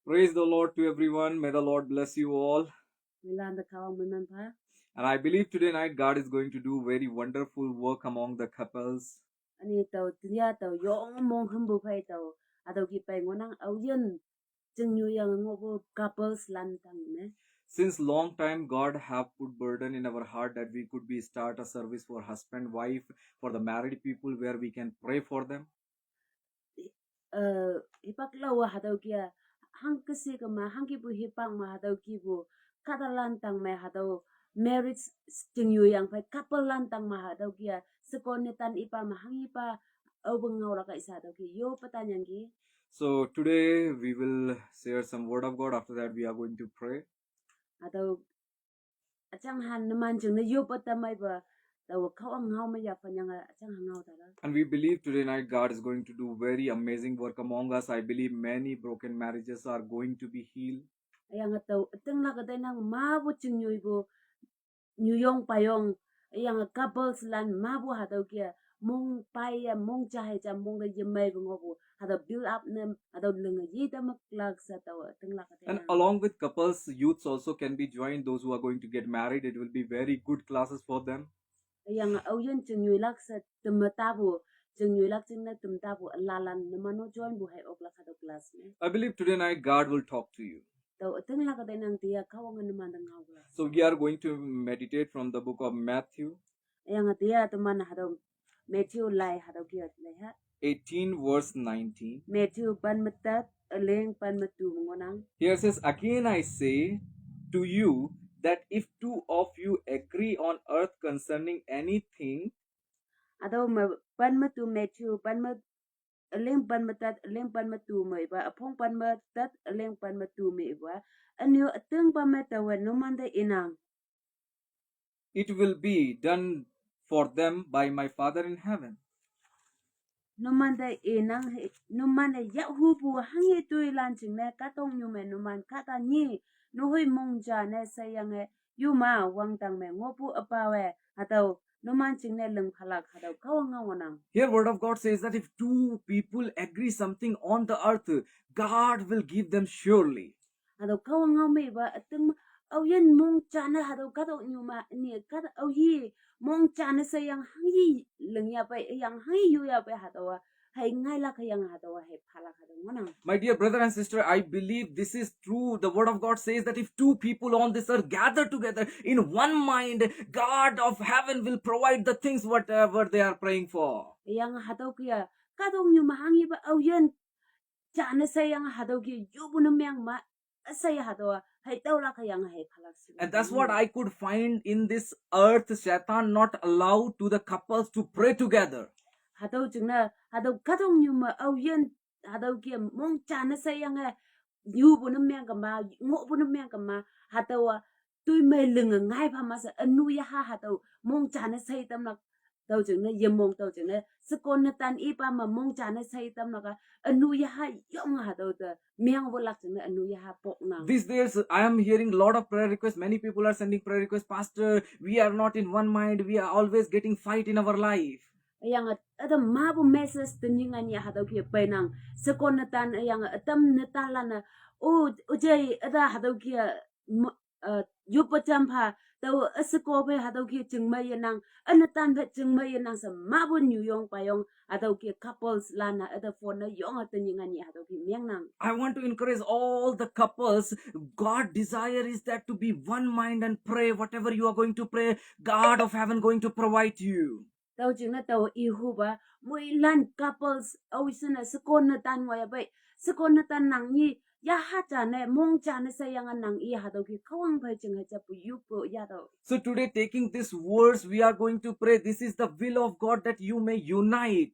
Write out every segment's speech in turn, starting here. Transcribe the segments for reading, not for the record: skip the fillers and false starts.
Praise the Lord to everyone. May the Lord bless you all. Milanda kawang manmanpa. And I believe today night God is going to do very wonderful work among the couples. Ani tau tiya tau yong mong humbu phai tau. Atau ki pai ngonang auyen jeng yu yang ngobo couples lantang me. Since long time God have put burden in our heart that we could be start a service for husband, wife, for the married people where we can pray for them. Hipak lawa hatau kia hang kesi kema hang ki bu hipak ma hatau ki bu kata lantang me hatau marriage jeng yu yang phai couple lantang ma hatau kia sekonitan ipa ma hang ipa au bengau la ka isa hatau ki yo pertanyaan ki. So today we will share some word of God. After that we are going to pray. Atau achang han naman jeng na yo patamay ba tau kawang ngau ma ya panyang achang hangau tala. And we believe today night God is going to do very amazing work among us. I believe many broken marriages are going to be healed. Ayang atau teng na katay nang mabu ching nyo ibo nyuyong payong ayang couples lan mabu hataw kia mong paya mong chahay cha mong na yamay bungobo hataw build up nem hataw lenga yita maklag sa tawa teng na katay And nang. along with couples, youths also can be joined. Those who are going to get married, it will be very good classes for them. Ayang auyen ching nyo lak sa tumatabu ching nyo lak ching na tumatabu lalan namano join buhay oklak hataw class me. I believe today night God will talk to you. Taw teng na katay nang tiya kawangan naman ng hawla. So we are going to meditate from the book of Matthew Ayang tiya tuman hataw Matthew lai hataw kia lai ha. 18 verse 19. Matthew pan matat aleng pan matu mongonang. Here says, again I say to you that if two of you agree on earth concerning anything, Atau pan matu Matthew pan mat aleng pan matat aleng pan matu mai ba apong pan matat aleng pan matu mai ba anyo ateng pa matawa no manda inang. it will be done for them by my Father in heaven. No manda inang no manda ya hupu hangi tu lancing ne katong nyu me no man kata ni no hui mongja ne sayang e yuma wang tang me ngopu apawe atau no man ching ne leng phalak atau kawang ngonang. Here word of God says that if two people agree something on the earth, God will give them surely. Atau kawang ngau me ba ateng au yen mong chana atau katong nyu ma ni kata au hi mong chana sayang hangi leng ya pa yang hangi yu ya pa atau hai ngai la kayang atau hai phalak atau ngonang. My dear brother and sister, I believe this is true. The word of God says that if two people on this earth gather together in one mind, God of heaven will provide the things whatever they are praying for. Yang hatau kia katong nyu ma hangi ba au yen chana sayang hatau kia yu bu nam yang ma saya hatau hai tau la kayang hai phalak. And that's what I could find in this earth. Shaitan not allowed to the couples to pray together. Hatau chingna hatau katong nyu ma au yen hatau kia mong chana sayang e yu bu nam yang kama ngo bu nam yang kama hatau tui me leng ngai pa ma sa anu ya ha hatau mong chana say tam na tau chingna yem mong tau chingna sekon na tan ipa ma mong chana say tam na ka anu ya ha yong hatau ta miang bo lak chingna anu ya ha pok na. These days, I am hearing a lot of prayer requests. Many people are sending prayer requests. Pastor, we are not in one mind. We are always getting fight in our life. Yang ada mabu message teningan ya hatau kia penang sekon na tan yang atam na talana o ujay ada hatau kia yupa champa tau asiko pe hatau kia chingmay nang anatan pe chingmay nang sa mabu nyuyong payong hatau kia couples lana ada phone na yong teningan ya hatau kia miang nang. I want to encourage all the couples. God desire is that to be one mind and pray whatever you are going to pray. God of heaven going to provide you. Tau ching na tau ihu ba mui lan couples awisana sekon na tan waya bai sekon na tan nang ni ya ha cha ne mong cha ne sayang nang i ha tau ki kawang bai ching ha cha pu yu pu ya tau. So today taking this words we are going to pray. This is the will of God that you may unite.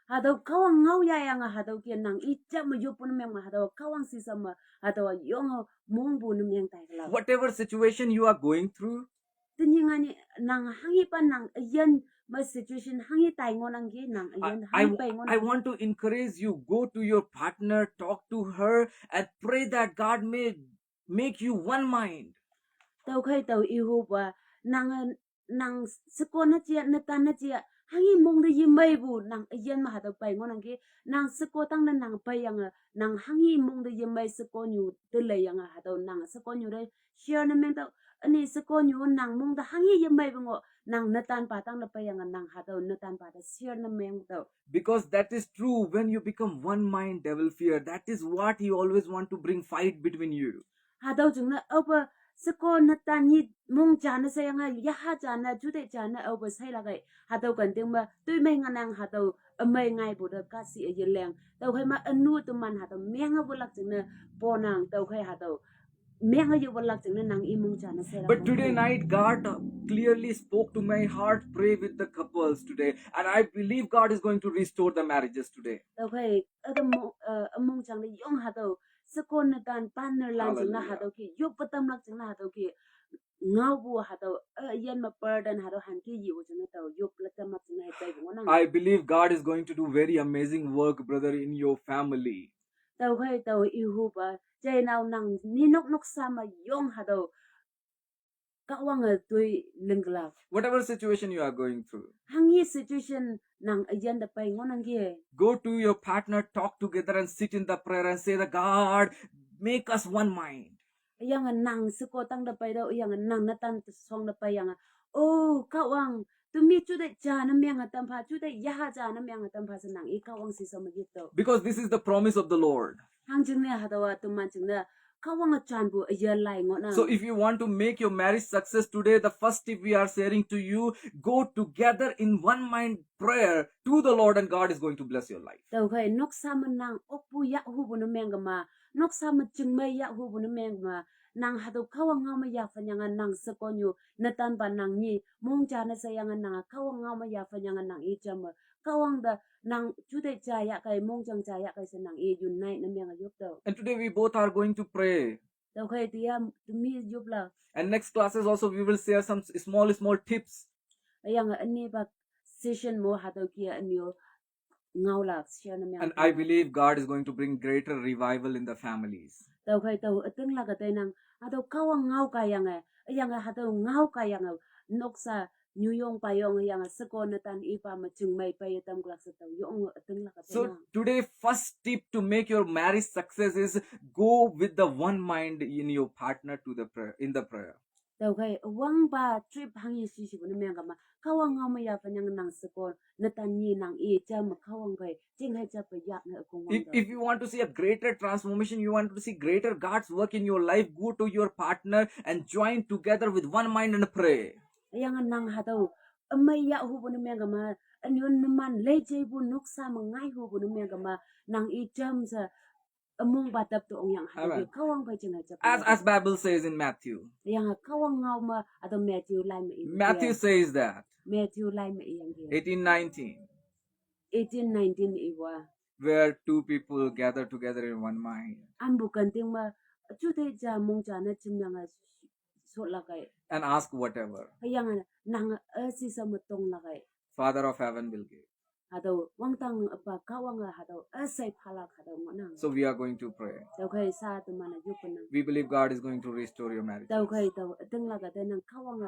Ha tau kawang ngau ya yang ha tau ki nang i cha mu yu pu na meng ma ha tau kawang si sama ha tau yong mong bu na meng tai kala. Whatever situation you are going through, Tenyingani nang hangi pa nang yan ma situation hangi tai ngonang gi nang yan hangi pai I ngonang. want to encourage you, go to your partner, talk to her, and pray that God may make you one mind. Tau kai tau ihu ba nang sekon na chia na tan na chia hangi mong de yimay bu nang ayan ma hadaw pay ngon nang nang seko tang na nang pay yang nang hangi mong de yimay seko nyu de le yang hadaw nang seko nyu de share na men daw ani seko nyu nang mong da hangi yimay bu ngo nang natan pa tang na pay yang nang hadaw natan pa da share na men daw Because that is true. When you become one mind, devil fear. That is what he always want to bring fight between you. hadaw jung na over seko natan ni mong jana sa yang ya ha jana jude jana over sai la gai hadaw kan ting ma tui mai nganang hadaw amay ngai bu da ka si ye leng daw khai ma anu tu man hadaw menga bu lak jung na ponang daw khai hadaw menga yu bu lak jung na nang imong jana sai la But today night, God clearly spoke to my heart. Pray with the couples today. And I believe God is going to restore the marriages today. daw khai among jang de yong hadaw seko natan partner lan jung na Hallelujah. hadaw ki yu patam lak jung na hadaw ki ngau bu hadaw yan ma burden hadaw han ki yu jung na daw yu patam lak jung na hai bu nang I believe God is going to do very amazing work, brother, in your family. tàu khai tàu yêu hu ba chạy nào nang ni nok nok sa ma yong ha do ka wang a tui lingla Whatever situation you are going through, hangi situation nang ayan da pai ngon ang ge go to your partner, talk together, and sit in the prayer and say, "The God, make us one mind." yang nang seko tang da pai do yang nang na tan song da pai yang oh ka wang tu mi chu de cha na myang tam pha chu de ya ha cha na myang tam pha sa nang i ka wang si so ma yit do Because this is the promise of the Lord. hang jing ne ha da wa tu man jing na ka wang a chan bu ayan lai ngon na So if you want to make your marriage success today, the first tip we are sharing to you, go together in one mind prayer to the Lord, and God is going to bless your life. tàu khai nok sa ma nang opu ya hu bu no meng ga ma nok sa ma ching mai ya hu bu no meng ma nang ha do khawa nga ma ya fa nyanga nang sa ko nyu na tan ba nang ni mong cha na sa yang nang khawa nga ma ya fa nyanga nang i cham kawang da nang chu de cha ya kai mong chang cha ya kai sa nang i yun nai na meng yup do And today we both are going to pray. tàu khai ti ya tu mi yup la And next classes also we will share some small tips. yang ani ba session mo ha do ki an yo ngau la share na meng And I believe God is going to bring greater revival in the families. tàu khai tàu ateng la ka te nang ado kawang ngau ka yang hado ngau ka yang noksa New Yong pa yong yang seko na tan ipa ma chung mai pa yatam glak sa tàu yong ateng la ka te So nang today first tip to make your marriage success is go with the one mind in your partner to the prayer in the prayer. tàu khai wang ba trip hang yi si si bu na meng ka ma kawang ngau ma ya fa nyang nang seko na tan ni nang i cha ma kawang kai jing hai cha pa yak na ko wang If you want to see a greater transformation, you want to see greater God's work in your life, go to your partner and join together with one mind and pray. yang nang hado amai ya hu bu na meng ka ma an yun naman le je bu noksa ma ngai hu bu na meng ka ma nang i cham sa among batap to ong yang hado Amen. kawang pa jing hai cha As Bible says in Matthew. yang kawang ngau ma ado Matthew lai ma Matthew says that Matthew lai ma yang ge 18:19, 18-19 iwa where two people gather together in one mind an bukan ting ma chu te ja mong ja na chim yang so la kai and ask whatever yang nang si sa mutong la kai Father of heaven will give. ado wang tang apa kawang ado sai phala khado nang So we are going to pray. tau kai sa tu mana yu pan We believe God is going to restore your marriage. tau kai tau teng la ka te nang kawang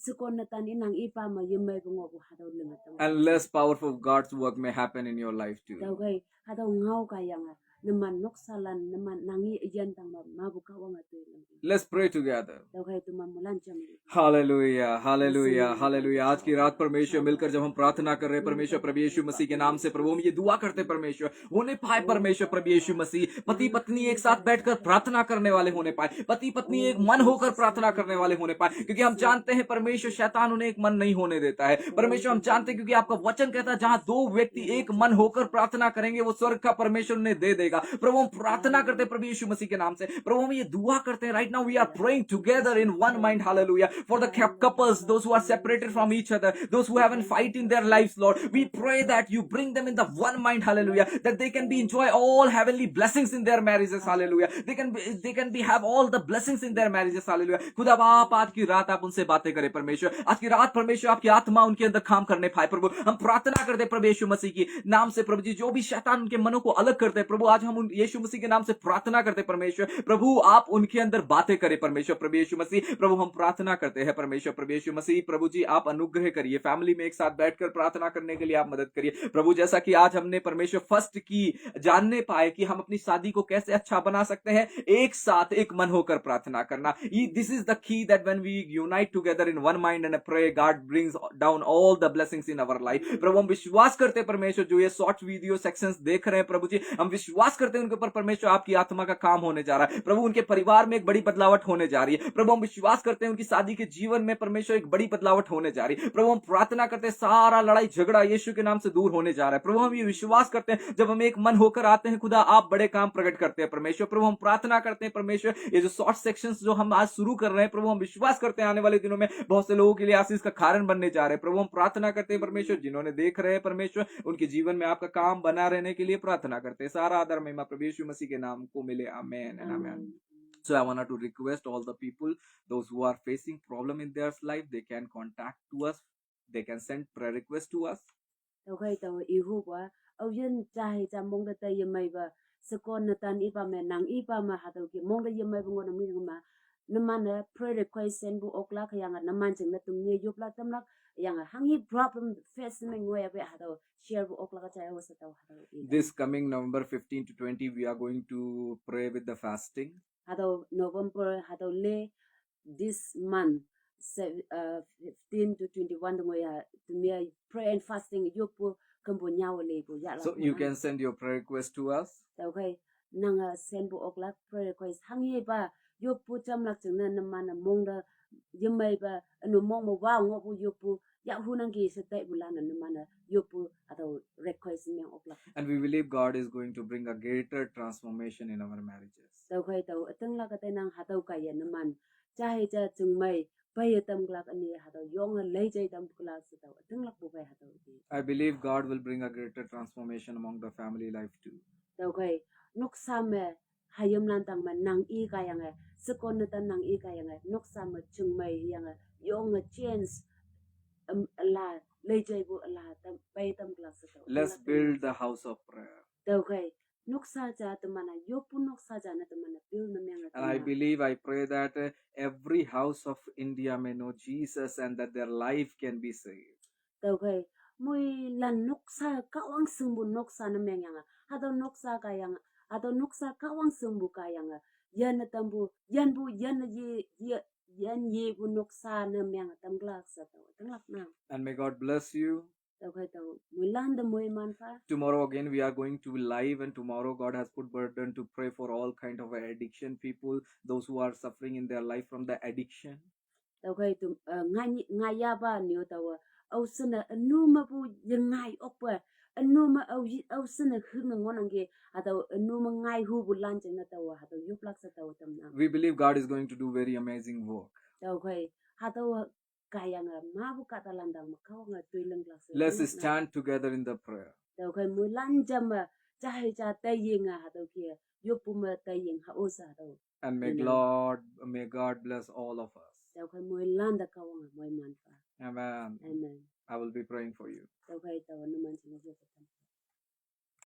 sekon na tan inang ipa ma yemai bungo bu hado lenga tang And less powerful God's work may happen in your life too. tau kai hado ngau ka yang naman noksalan naman nangi iyan tang ma bu kawang atu Let's pray together. tau kai tu mamulan cham hallelujah hallelujah hallelujah आज की रात परमेश्वर मिलकर जब हम प्रार्थना कर रहे हैं परमेश्वर प्रभु यीशु मसीह के नाम से प्रभु हम ये दुआ करते हैं परमेश्वर होने पाए परमेश्वर प्रभु यीशु मसीह पति पत्नी एक साथ बैठकर प्रार्थना करने वाले होने पाए पति पत्नी एक मन होकर प्रार्थना करने वाले होने पाए क्योंकि हम जानते हैं परमेश्वर शैतान उन्हें एक मन नहीं होने देता है परमेश्वर हम जानते हैं क्योंकि आपका वचन कहता है जहां दो व्यक्ति एक मन होकर प्रार्थना करेंगे वो स्वर्ग का परमेश्वर उन्हें दे देगा प्रभु हम प्रार्थना करते हैं प्रभु यीशु मसीह के नाम से प्रभु हम ये दुआ करते हैं right now we are praying together in one mind hallelujah for the couples, those who are separated from each other, those who haven't fight in their lives, Lord. We pray that you bring them in the one mind, hallelujah, that they can be enjoy all heavenly blessings in their marriages, hallelujah. They can be have all the blessings in their marriages, hallelujah. खुदा बाप आज की रात आप उनसे बातें करें परमेश्वर आज की रात परमेश्वर आपकी आत्मा उनके अंदर काम करने पाए प्रभु हम प्रार्थना करते प्रभु यीशु मसीह की नाम से प्रभु जी जो भी शैतान उनके मनों को अलग करते हैं प्रभु आज आज हम यीशु मसीह के नाम से प्रार्थना करते हैं परमेश्वर, प्रभु आप उनके अंदर बातें करें परमेश्वर प्रभु यीशु मसीह, प्रभु हम प्रार्थना करते हैं परमेश्वर प्रभु यीशु मसीह, प्रभु जी आप अनुग्रह करिए, फैमिली में एक साथ बैठकर प्रार्थना करने के लिए आप मदद करिए प्रभु, जैसा कि आज हमने परमेश्वर फर्स्ट की जानने पाए कि हम अपनी शादी को कैसे अच्छा बना सकते हैं, एक साथ एक मन होकर प्रार्थना करना, this is the key that when we unite together in one mind and pray, God brings down all the blessings in our life. प्रभु हम विश्वास करते हैं परमेश्वर, जो ये शॉर्ट वीडियो सेक्शंस देख रहे हैं प्रभु जी, हम विश्वास करते हैं उनके ऊपर परमेश्वर आपकी आत्मा का काम होने जा रहा है प्रभु, उनके परिवार में एक बड़ी बदलावट होने जा रही है प्रभु, हम विश्वास करते हैं उनकी शादी के जीवन में परमेश्वर एक बड़ी बदलावट होने जा रही है प्रभु, हम प्रार्थना करते हैं सारा लड़ाई झगड़ा यीशु के नाम से दूर होने जा रहा है प्रभु, हम ये विश्वास करते हैं जब हम एक मन होकर आते हैं खुदा आप बड़े काम प्रकट करते हैं परमेश्वर प्रभु, हम प्रार्थना करते हैं परमेश्वर ये जो शॉर्ट सेक्शंस जो हम आज शुरू कर रहे हैं प्रभु, हम विश्वास करते हैं आने वाले दिनों में बहुत से लोगों के लिए आशीष का कारण बनने जा रहे हैं प्रभु, हम प्रार्थना करते हैं परमेश्वर जिन्होंने देख रहे हैं परमेश्वर उनके जीवन में आपका काम बना रहने के लिए प्रार्थना करते हैं, सारा आदर महिमा प्रभु यीशु मसीह के नाम को मिले, amen and amen. So I want to request all the people, those who are facing problem in their life, they can contact to us, they can send prayer request to us. Okay, tao ihu ba au yen chai cha mong da tay mai ba sekon na tan ipa me nang ipa ma ha tau ki mong da yem mai bungo na mi ma na man na prayer request send bu okla ka yang na man ching na tum ye yup la tam lak yang hang hi problem face me ngoya be ha tau share bu okla ka cha wa sa tau ha tau This coming November 15 to 20 we are going to pray with the fasting. ha tau November ha tau le this month 15 to 21 ngoya to me pray and fasting yup kambo nyaw le bu ya la So you can send your prayer request to us. Okay, nang send bu okla prayer request hang ye ba yo pu cham lak chang na man na mong da yem mai ba anu mong mo wa ngo bu yo pu ya hu nang ki se tai bu la na man na yo pu atau request me okla. And we believe God is going to bring a greater transformation in our marriages. Tau kai tau atang la ka tai nang ha tau ka ya na man cha he cha chung mai pai tam glak ani ha tau yong lei chai tam glak se tau atang lak bu pai ha tau ti. I believe God will bring a greater transformation among the family life too. Tau kai nok sa me hayam lan tang man nang I ka yang sekon na tan nang I ka yang nok sa me chung mai yang yong chance la lei chai bu la tam pai tam glak se tau. Let's build the house of prayer. Tau kai nok sa cha te mana yo pu nok sa cha na te mana pil na me And I believe, I pray that every house of India may know Jesus and that their life can be saved. Tau kai mui lan nok sa ka wang sung bu nok sa na me yang ha tau nok sa ka yang atau nok sa ka wang sung bu ka yang yan na tam bu yan ye bu nok sa na me yang tam glak sa tau tam lak na. And may God bless you. Tau kai tau mui lan da mui man fa. Tomorrow again we are going to be live, and tomorrow God has put burden to pray for all kind of addiction people, those who are suffering in their life from the addiction. Tau kai tu ngai ya ba ni tau au sena anu ma bu ngai opa anu ma au sena hung ngon nge atau anu ma ngai hu bu lan chen na tau ha tau yup lak sa tau tam na. We believe God is going to do very amazing work. Tau kai ha tau kaya nga ma bu ka ta lan dang ma ka nga tui lang lak sa. Let's stand together in the prayer. Tau kai mu lan jam cha hai cha tai yin ha tau kia yup pu ma tai yin ha o sa tau. And may God bless all of us. Tau kai mu lan da ka nga moi man fa. Amen. Amen. I will be praying for you. Tau kai tau na man chen na